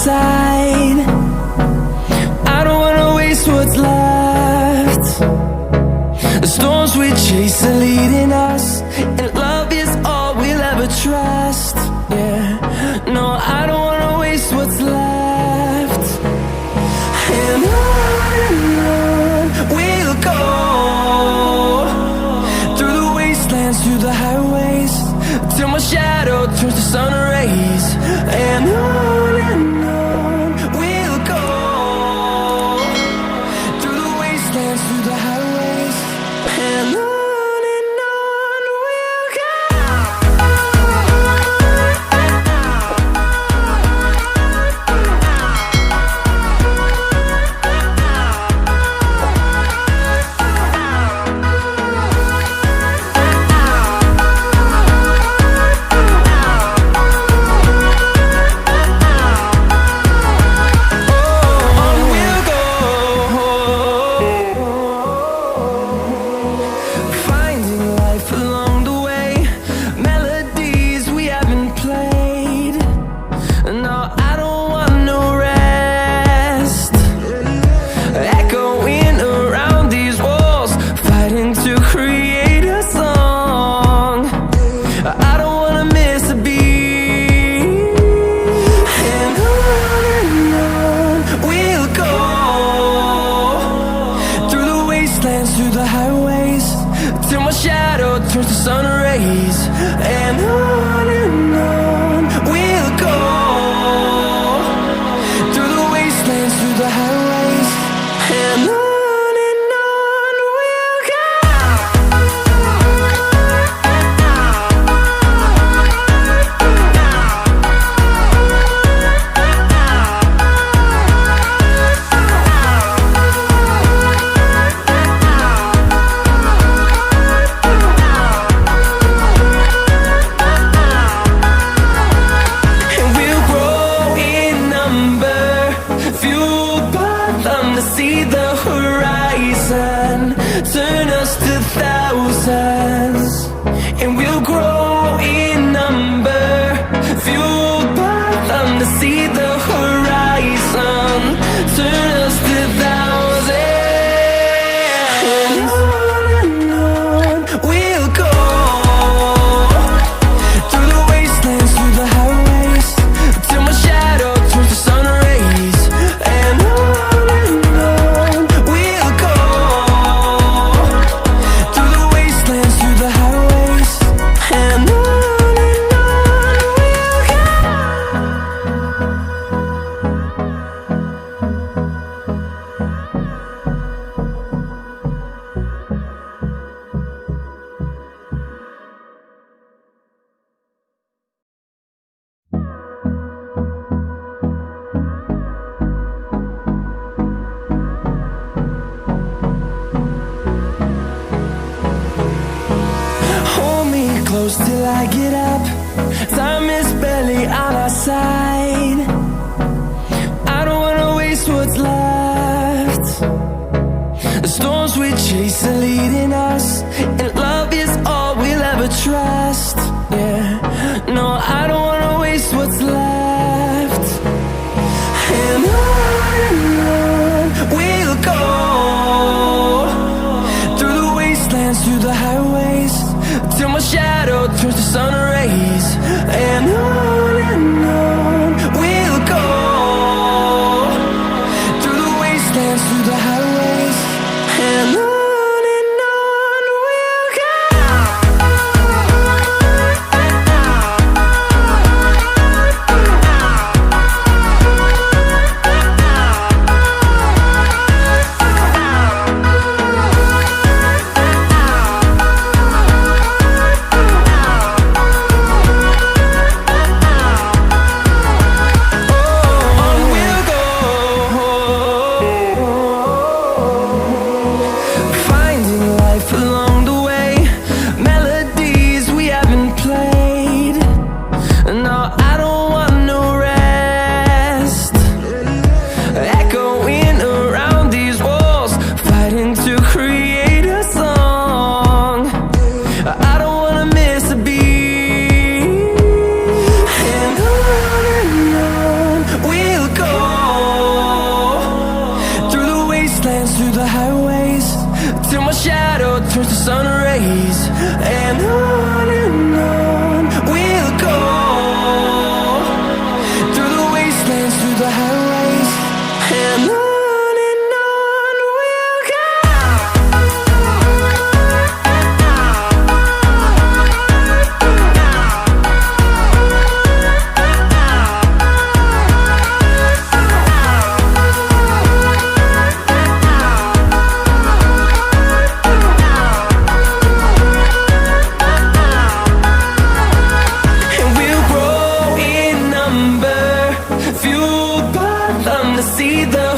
side. I don't wanna waste what's left. The storms we chase are leading us, and love is all we'll ever trust. Yeah, no, I don't wanna waste what's left. And on we'll go, through the wastelands, through the highways, till my shadow turns to sun rays. And on we'll go, through the wastelands, through the highways, and on we'll go. Through the highways, till my shadow turns to sun rays. And on we'll go, through the wastelands, through the highways, and on we'll go. See the horizon, turn us to thousands, and we'll grow in number, fueled by them. To see the horizon, turn us to thousands, and on we'll go, through the wastelands, through the highways, till my shadow turns to sun rays. And close till I get up, time is barely on our side. I don't wanna waste what's left. The storms we chase are leading us, and love is all we'll ever trust. Yeah, no, I don't wanna waste what's left. And on we'll go, through the wastelands, through the highways, till my shadow turns to sun rays. And on fueled by them to see the